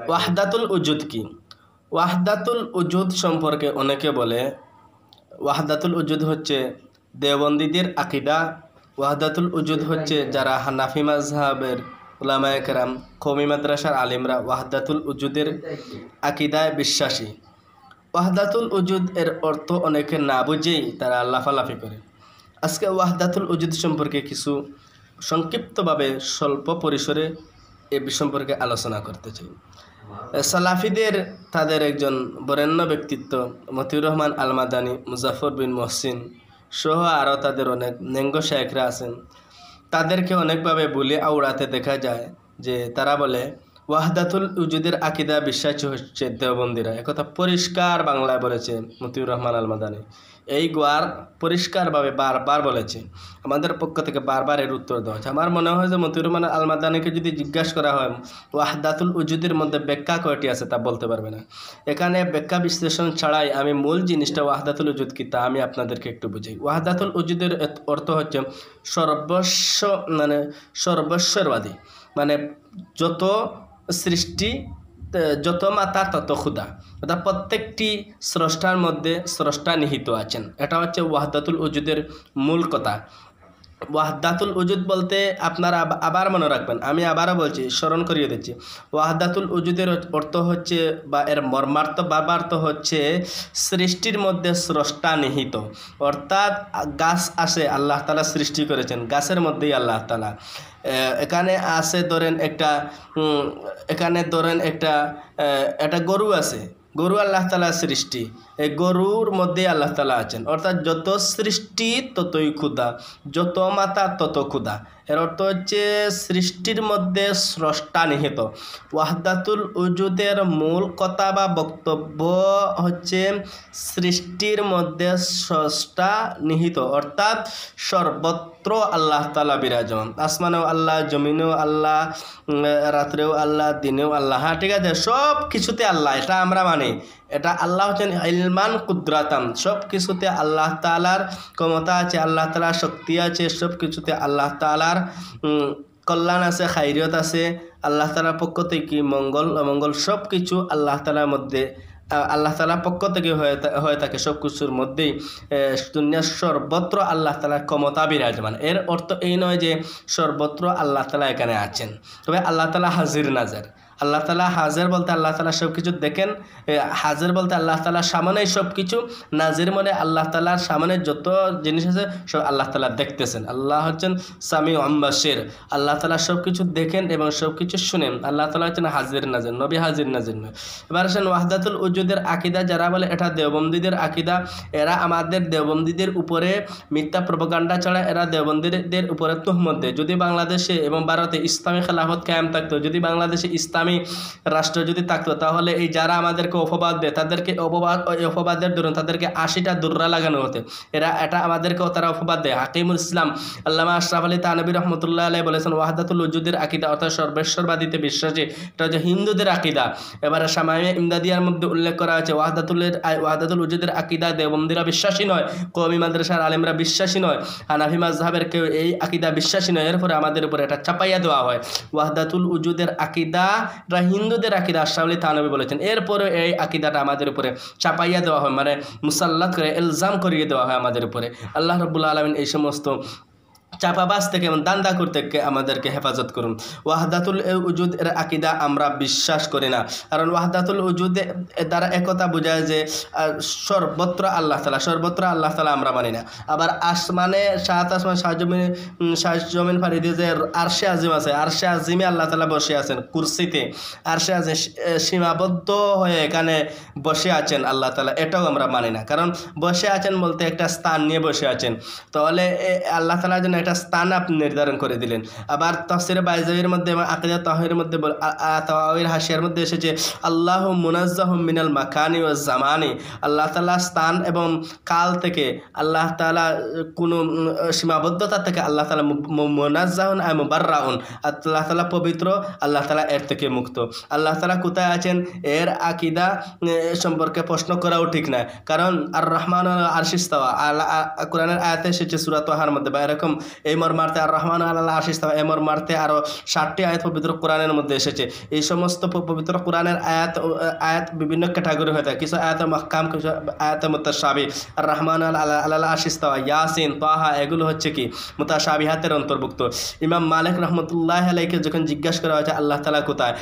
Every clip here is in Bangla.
ওয়াহদাতুল উজুদ কি? ওয়াহদাতুল উজুদ সম্পর্কে অনেকে বলে ওয়াহদাতুল উজুদ হচ্ছে দেওবন্দীদের আকিদা। ওয়াহদাতুল উজুদ হচ্ছে যারা হানাফি মাযহাবের উলামায়ে কেরাম, কওমি মাদ্রাসার আলিমরা ওয়াহদাতুল উজুদের আকিদায় বিশ্বাসী। ওয়াহদাতুল উজুদ এর অর্থ অনেকে না বুঝেই তারা লাফালাফি করে। আজকে ওয়াহদাতুল উজুদ সম্পর্কে কিছু সংক্ষিপ্তভাবে স্বল্প পরিসরে এ সম্পর্কে আলোচনা করতে চাই। সালাফিদের তাদের একজন বরেণ্য ব্যক্তিত্ব মতিউর রহমান আল মাদানী, মুজাফর বিন মহসিন সহ আরও তাদের অনেক নেঙ্গ শায়েখরা আছেন। তাদেরকে অনেকভাবে বলে আওড়াতে দেখা যায় যে তারা বলে ওয়াহদাতুল উজুদের আকিদা বিশ্বাসী হচ্ছে দেওবন্দীরা। একথা পরিষ্কার বাংলায় বলেছে মতিউর রহমান আল মাদানী। এই গোয়ার পরিষ্কারভাবে বারবার বলেছে, আমাদের পক্ষ থেকে বারবার এর উত্তর দেওয়া হচ্ছে। আমার মনে হয় যে মতিউর রহমান আল মাদানীকে যদি জিজ্ঞাসা করা হয় ওয়াহদাতুল উজুদের মধ্যে ব্যাখ্যা কয়টি আছে তা বলতে পারবে না। এখানে ব্যাখ্যা বিশ্লেষণ ছাড়াই আমি মূল জিনিসটা ওয়াহদাতুল উজুদ কি তা আমি আপনাদেরকে একটু বুঝাই। ওয়াহদাতুল উজুদের অর্থ হচ্ছে সর্বস্বরবাদী, মানে যত সৃষ্টি, যত মাতা তত ক্ষুধা, অর্থাৎ প্রত্যেকটি স্রষ্টার মধ্যে স্রষ্টা নিহিত আছেন। এটা হচ্ছে ওয়াহদাতুল উজুদের মূল কথা। ওয়াহদাতুল উজুদ বলতে আপনারা আবার মনে রাখবেন, আমি আবারও বলছি, স্মরণ করিয়ে দিচ্ছি। ওয়াহদাতুল উজুদের অর্থ হচ্ছে বা এর মর্মার্থ বাবার্থ হচ্ছে সৃষ্টির মধ্যে স্রষ্টা নিহিত। অর্থাৎ গাছ আসে, আল্লাহ তাআলা সৃষ্টি করেছেন, গাছের মধ্যেই আল্লাহ তাআলা। এখানে আছে ধরেন একটা গরু আছে, গরু আল্লাহ তাআলা সৃষ্টি, এই গরুর মধ্যে আল্লাহ তাআলা আছেন। অর্থাৎ যত সৃষ্টি ততই ক্ষুধা, যত মাতা তত ক্ষুধা। এর অর্থ হচ্ছে সৃষ্টির মধ্যে স্রষ্টা নিহিত। ওয়াহদাতুল উজুদের মূল কথা বা বক্তব্য হচ্ছে সৃষ্টির মধ্যে স্রষ্টা নিহিত, অর্থাৎ সর্বত্র আল্লাহ তাআলা বিরাজমান। আসমানেও আল্লাহ, জমিনেও আল্লাহ, রাত্রেও আল্লাহ, দিনেও আল্লাহ। হ্যাঁ, ঠিক আছে, সব কিছুতে আল্লাহ, এটা আমরা মানি। এটা আল্লাহ হচ্ছেন ইলমান কুদরাতান, সব কিছুতে আল্লাহ তাআলার ক্ষমতা আছে, আল্লাহ তাআলার শক্তি আছে, সব কিছুতে আল্লাহ তাআলার কল্যাণ আছে, খায়রিয়ত আছে। আল্লাহ তাআলার পক্ষ থেকে মঙ্গল অমঙ্গল সব কিছু আল্লাহ তাআলার মধ্যে, আল্লাহ তাআলার পক্ষ থেকে হয়ে থাকে। সব কিছুর মধ্যেই দুনিয়ার সর্বত্র আল্লাহ তাআলার ক্ষমতা বিরাজমান। এর অর্থ এই নয় যে সর্বত্র আল্লাহ তাআলা এখানে আছেন, তবে আল্লাহ তাআলা হাজির নাজির। আল্লাহ তাআলা হাজির বলতে আল্লাহ তাআলা সব কিছু দেখেন, হাজির বলতে আল্লাহ তাআলার সামনেই সব কিছু, নাজির মানে আল্লাহ তাআলার সামনে যত জিনিস আছে সব আল্লাহ তাআলা দেখতেছেন। আল্লাহ হচ্ছেন সামি বাসির, আল্লাহ তাআলা সব কিছু দেখেন এবং সব কিছু শুনেন। আল্লাহ তাআলা হচ্ছেন হাজির নাজির, নবী হাজির নাজির নয়। এবার আসেন ওয়াহদাতুল উজুদের আকিদা যারা বলে এটা দেওবন্দীদের আকিদা, এরা আমাদের দেওবন্দীদের উপরে মিথ্যা প্রোপাগান্ডা ছাড়া এরা দেওবন্দীদের উপরে তুহমত দেয়। যদি বাংলাদেশে এবং ভারতে ইসলামী খেলাফত কায়েম থাকতো, যদি বাংলাদেশে ইসলামী রাষ্ট্র যদি থাকতো, তাহলে এই যারা আমাদেরকে অপবাদ দেয় তাদেরকে অপবাদের দরুন তাদেরকে 80টা দুর্রা লাগানো হতো। এটা আমাদেরকেও তারা অপবাদ দেয়। হাকিমুল ইসলাম আল্লামা আশরাফ আলী থানভী রহমতুল্লাহ আলাইহি বলেছেন ওয়াহদাতুল উজুদের আকিদা অর্থাৎ সর্বেশ্বরবাদীতে বিশ্বাসী, এটা হচ্ছে হিন্দুদের আকিদা। এবারে শামায়ে ইমদাদিয়ার মধ্যে উল্লেখ করা আছে ওয়াহদাতুল উজুদের আকিদা দেওবন্দীরা বিশ্বাসী নয়, কওমি মাদ্রাসার আলেমরা বিশ্বাসী নয়, হানাফি মাযহাবের কেউ এই আকিদা বিশ্বাসী নয়। এরপরে আমাদের উপরে এটা চাপাইয়া দেওয়া হয়। ওয়াহদাতুল উজুদের আকিদা হিন্দুদের আকিদা, আশরাফ আলী থানভী বলেছেন। এরপরে এই আকিদাটা আমাদের উপরে চাপাইয়া দেওয়া হয়, মানে মুসাল্লাত করে ইলজাম করিয়ে দেওয়া হয় আমাদের উপরে। আল্লাহ রাব্বুল আলামিন এই সমস্ত চাপাবাজ থেকে এবং দান্দা করতে আমাদেরকে হেফাজত করুন। ওয়াহদাতুল উজুদ এর আকিদা আমরা বিশ্বাস করি না, কারণ ওয়াহদাতুল উজুদ দ্বারা একথা বোঝায় যে সর্বত্র আল্লাহ তাআলা আমরা মানি না। আবার আসমানে সাত আসমান সাত জমিন ফারিদে যে আরশে আজিম আছে, আরশে আজিমে আল্লাহ তাআলা বসে আছেন, কুরসিতে আরশে আজিম সীমাবদ্ধ হয়ে এখানে বসে আছেন আল্লাহ তাআলা, এটাও আমরা মানি না। কারণ বসে আছেন বলতে একটা স্থান নিয়ে বসে আছেন, তাহলে আল্লাহ তাআলা যেন একটা স্থান আপনি নির্ধারণ করে দিলেন। আবার তাফসীরে বাইজাউইর মধ্যে এবং আকিদা তাওহীদের মধ্যে তাওয়াহির হাশিয়ার মধ্যে এসেছে আল্লাহু মুনাজ্জাহুম মিনাল মাকানি ওয়াজ জামানি, আল্লাহ তাআলা স্থান এবং কাল থেকে, আল্লাহ তাআলা কোনো সীমাবদ্ধতা থেকে আল্লাহ তাআলা মুনাজ্জাহুন আয় মুবাররাউন, আল্লাহ তাআলা পবিত্র, আল্লাহ তাআলা এর থেকে মুক্ত। আল্লাহ তাআলা কোথায় আছেন এর আকিদা সম্পর্কে প্রশ্ন করাও ঠিক না, কারণ আর রহমান আরশে ইস্তাওয়া কোরআনের আয়াতে এসেছে সূরা তাহার মধ্যে, বা এরকম এই মর্মার্থে আর রহমান আল্লাহ আরশে ইস্তাওয়া এই মর্মার্থে আরও 60টি আয়াত পবিত্র কোরআনের মধ্যে এসেছে। এই সমস্ত পবিত্র কোরআনের আয়াত বিভিন্ন ক্যাটাগরি হয়ে থাকে, কিছু আয়াতে মাহকাম, কিছু আয়াতে মুতাশাবিহ। আর রহমান আল্লাহ আরশে ইস্তাওয়া, ইয়াসিন, তাহা এগুলো হচ্ছে কি মুতাশাবিহাতের অন্তর্ভুক্ত। ইমাম মালিক রহমতুল্লাহ আলাইকে যখন জিজ্ঞাসা করা হয়েছে আল্লাহ তাআলা কোথায়,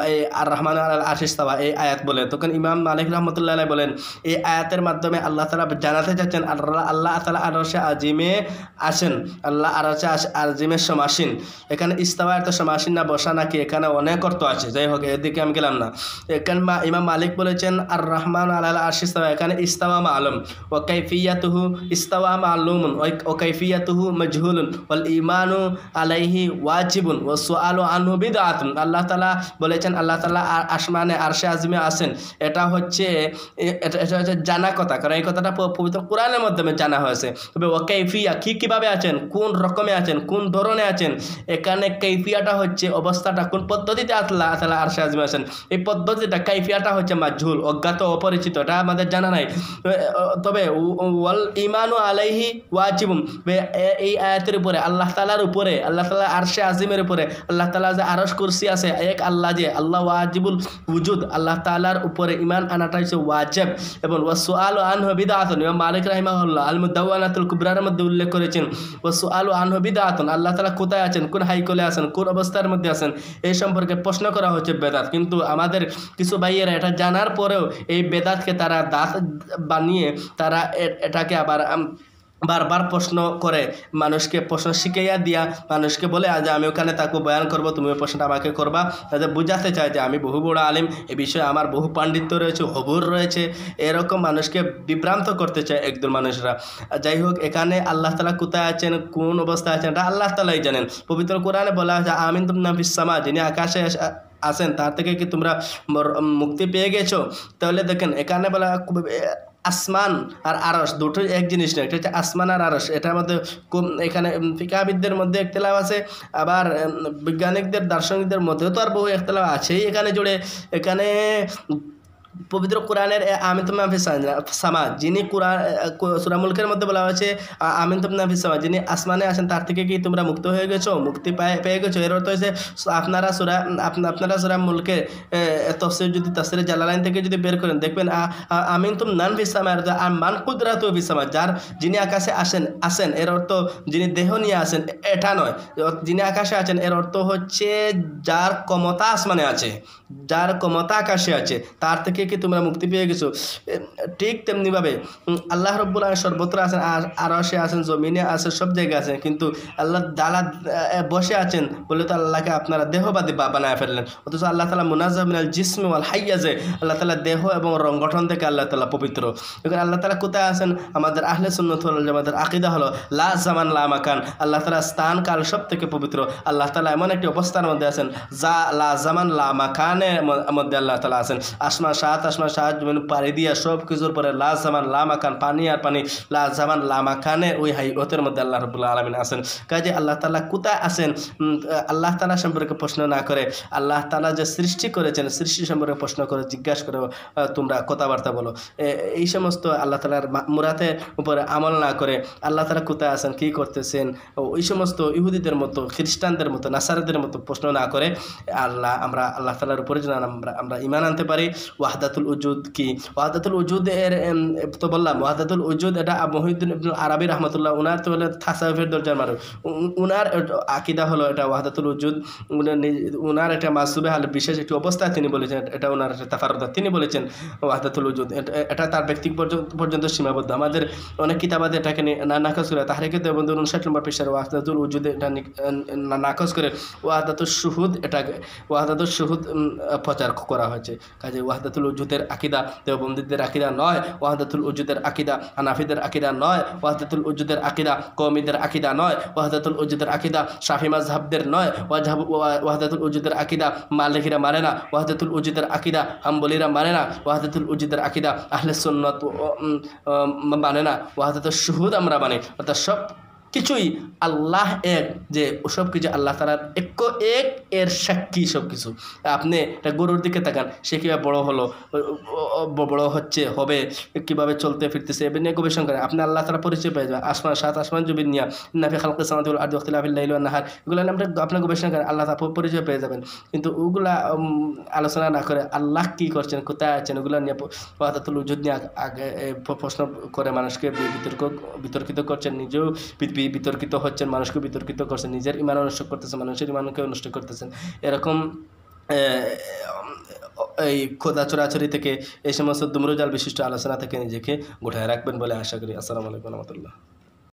এই আর রহমান আল্লাহ আরশে ইস্তাওয়া এই আয়াত বলে, তখন ইমাম মালিক রহমতুল্লাহ আলাইহি বলেন এই আয়াতের মাধ্যমে আল্লাহ তাআলা জানাতে চাচ্ছেন আল্লাহ তাআলা আরশে আজিমে আসেন, আল্লাহ আরশে আজিমের সমাসীন। এখানে ইস্তাওয়া এত সমাসীন না বসা নাকি, এখানে অনেক অর্থ আছে, যাই হোক এদিকে আমি গেলাম না। এখানে ইমাম মালিক বলেছেন আর রহমান আল্লাহ আরশে ইস্তাওয়া, এখানে ইস্তাওয়া মালুম ওয়া কাইফিয়াতুহু, ইস্তাওয়া মালুমুন ওয়া কাইফিয়াতুহু মাজহুলুন ওয়াল ঈমানু আলাইহি ওয়াজিবুন ওয়া সুআলু আনহু বিদআতুন। আল্লাহ তাআলা বলেছেন আল্লাহ তাআলা আসমানে আরশে আজিমে আছেন, এটা হচ্ছে জানা কথা, কারণ এই কথাটা পবিত্র কোরআনের মাধ্যমে জানা হয়েছে। তবে ও কাইফিয়া কীভাবে আছেন, কোন রকমে আছেন, কোন ধরনে আছেন, এখানে কাইফিয়াটা হচ্ছে অবস্থাটা, কোন পদ্ধতিতে আল্লাহ তাআলা আরশে আজিমে আছেন, এই পদ্ধতিটা কাইফিয়াটা হচ্ছে মাজহুল, অজ্ঞাত, অপরিচিত, এটা আমাদের জানা নাই। তবে ওয়াল ঈমানু আলাইহি ওয়াজিবুন, এই আয়াতের উপরে আল্লাহ তাআলার উপরে, আল্লাহ তাআলা আরশে আজিমের উপরে, আল্লাহ তাআলা যে আরশ কুরসি আছে, এক আল্লাহ যে আল্লাহ ওয়াজিবুল উজুদ, আল্লাহ তাআলার উপরে ঈমান আনাটা হচ্ছে ওয়াজিব। এবং ওয়াসুআলু আনহু বিদআতুন, ইমাম মালিক রাহিমাহুল্লাহ আল মুদাওয়ানাতুল কুবরার মধ্যে উল্লেখ করেছেন ওয়াসুআলু আনহু বিদআতুন, আল্লাহ তাআলা কোথায় আছেন, কোন হাইকলে আছেন, কোন অবস্থার মধ্যে আছেন, এই সম্পর্কে প্রশ্ন করা হচ্ছে বেদাত। কিন্তু আমাদের কিছু ভাইয়েরা এটা জানার পরেও এই বেদাতকে তারা দাঁত বানিয়ে তারা এটাকে আবার বারবার প্রশ্ন করে, মানুষকে প্রশ্ন শিখাইয়া দিয়া মানুষকে বলে আজ আমি ওখানে তাকে বয়ান করব, তুমি ওই প্রশ্নটা আমাকে করবা, তাদের বুঝাতে চায় যে আমি বহু বড় আলিম, এ বিষয়ে আমার বহু পাণ্ডিত্য রয়েছে, হবুর রয়েছে, এরকম মানুষকে বিভ্রান্ত করতে চায় একদল মানুষরা। যাই হোক, এখানে আল্লাহ তাআলা কোথায় আছেন, কোন অবস্থায় আছেন, এটা আল্লাহ তাআলাই জানেন। পবিত্র কোরআনে বলা হয়েছে আমিনতুম মান ফিস সামা, যিনি আকাশে আছেন তার থেকে কি তোমরা মুক্তি পেয়ে গেছো? তাহলে দেখেন এখানে বলা আসমান আর আরশ দুটো এক জিনিস না, এটা হচ্ছে আসমান আর আরশ। এটার মধ্যে এখানে ফিকাহবিদদের মধ্যে একতলাফ আছে, আবার বৈজ্ঞানিকদের, দার্শনিকদের মধ্যেও তো আর বহু একতলাফ আছেই এখানে জুড়ে। এখানে পবিত্র কোরআনের আমিনতুম মান ফিস সামা, যিনি সূরা মুলকের মধ্যে বলা হয়েছে আমিনতুম মান ফিস সামা, যিনি আসমানে আছেন তার থেকে কি তোমরা মুক্ত হয়ে গেছো, মুক্তি পেয়ে গেছো? এর অর্থ হচ্ছে আপনারা সূরা মুলকে তাফসীর, যদি তাফসীরে জালালাইন থেকে যদি বের করেন দেখবেন আমিনতুম মান ফিস সামা আর মান কুদরাতু ফিস সামা, যিনি আকাশে আসেন এর অর্থ যিনি দেহ নিয়ে আসেন এটা নয়। যিনি আকাশে আছেন এর অর্থ হচ্ছে যার ক্ষমতা আসমানে আছে, যার ক্ষমতা আকাশে আছে, তার থেকে কি তোমরা মুক্তি পেয়ে গেছো? ঠিক তেমনিভাবে আল্লাহ রাব্বুল আলামিন সর্বত্র আছেন, আরশে আছেন, জমিনে আছেন, সব জায়গায় আছেন, কিন্তু আল্লাহ তাআলা বসে আছেন বলে তো আল্লাহকে আপনারা দেহবাদী বানায় ফেললেন। অথচ আল্লাহ তাআলা মুনাজ্জাহ মিনাল জিসমি ওয়াল হাইয়াজে, আল্লাহ তাআলা দেহ এবং রংগঠন থেকে আল্লাহ তাআলা পবিত্র। এখন আল্লাহ তাআলা কোথায় আছেন? আমাদের আহলে সুন্নাত ওয়াল জামাতের আকীদা হলো লা জামান লা মাকান, আল্লাহ তাআলা স্থান কাল সব থেকে পবিত্র। আল্লাহ তাআলা এমন একটি অবস্থার মধ্যে আছেন যা লা জামান লা মাকানের মধ্যে আল্লাহ তাআলা আছেন। আসমান সাত জমিন পাড়ি দিয়া সব কিছুর পরে লা জামান লা মাকান, পানি আর পানি, লা জামান লা মাকানে ওই হাইয়তের মধ্যে আল্লাহ রাব্বুল আলামিন আছেন। কাজে আল্লাহ তাআলা কোথায় আছেন আল্লাহ তাআলা সম্পর্কে প্রশ্ন না করে, আল্লাহ তাআলা যে সৃষ্টি করেছেন সৃষ্টি সম্পর্কে প্রশ্ন করে জিজ্ঞাসা করে তোমরা কথাবার্তা বলো, এই সমস্ত আল্লাহ তাআলার মুরাদের উপরে আমল না করে আল্লাহ তাআলা কোথায় আছেন, কী করতেছেন, ওই সমস্ত ইহুদিদের মতো, খ্রিস্টানদের মতো, নাসারাদের মতো প্রশ্ন না করে আমরা আল্লাহ তাআলার উপরে যেন আমরা ঈমান আনতে পারি। ওয়াহদাতুল উজুদ কি? ওয়াহদাতুল উজুদ এর তো বললাম, ওয়াহদাতুল উজুদ এটা মুহিউদ্দিন ইবনুল আরবি রাহমাতুল্লাহ, উনার তো হলো তাসাউফের দরজার মানুষ, উনার আকীদা হলো এটা ওয়াহদাতুল উজুদ। উনার এটা মাসুবে হাল বিশেষ একটি অবস্থা তিনি বলেছেন, এটা উনার তাফারুদাত, তিনি বলেছেন ওয়াহদাতুল উজুদ এটা তার ব্যক্তিগত পর্যন্ত সীমাবদ্ধ। আমাদের অনেক কিতাবাতে এটাকে নাকচ করে, তাহরিকে দেওবন্দ 59 নম্বর পৃষ্ঠার ওয়াহদাতুল উজুদ এটা নাকচ করে ওয়াহদাতুল শুহুদ, এটাকে ওয়াহদাতুল শুহুদ প্রচার করা হয়েছে। কাজে ওয়াহদাতুল উজুদের আকীদা দেওবন্দীদের আকীদা নয়, ওয়াহদাতুল উজুদের আকীদা হানাফিদের আকীদা নয়, ওয়াহদাতুল উজুদের আকীদা কওমীদের আকীদা নয়, ওয়াহদাতুল উজুদের আকীদা শাফি মাযহাবদের নয়, ওয়াহদাতুল উজুদের আকীদা মালিকিরা মানে না, ওয়াহদাতুল উজুদের আকীদা হাম্বলীরা মানে না, ওয়াহদাতুল উজুদের আকীদা আহলে সুন্নাত মানে না, ওয়াহদাতুল শুহুদ আমরা মানি। অর্থাৎ সব কিছুই আল্লাহ এক, যে সব কিছু আল্লাহ তাআলার এক এর সাক্ষী সব কিছু। আপনি একটা গরুর দিকে তাকান, সে কীভাবে বড় হলো, বড় হচ্ছে, হবে, কীভাবে চলতে ফিরতেছে, এবার নিয়ে গবেষণা করেন, আপনি আল্লাহ তাআলা পরিচয় পেয়ে যাবেন। সাত আসমান জমিন নিয়া নাফি খালকিস সামাওয়াতি ওয়াল আরদি ওয়াখতিলাফিল লাইলি ওয়ান নাহার, এগুলো নিয়ে আপনি গবেষণা করেন, আল্লাহ তাআলা পরিচয় পেয়ে যাবেন। কিন্তু ওগুলা আলোচনা না করে আল্লাহ কী করছেন, কোথায় আছেন, ওগুলো নিয়ে ওয়াহদাতুল উজুদ নিয়ে আগে প্রশ্ন করে মানুষকে বিতর্কিত করছেন, নিজেও বিতর্কিত হচ্ছেন, মানুষকে বিতর্কিত করছেন, নিজের ইমান নষ্ট করতেছেন, মানুষের ইমানকেও নষ্ট করতেছেন। এরকম এই খোদা চোরাচুরি থেকে, এই সমস্ত দুমরুজাল বিশিষ্ট আলোচনা থেকে নিজেকে গোটায় রাখবেন বলে আশা করি। আসসালামু আলাইকুম ওয়া রাহমাতুল্লাহ।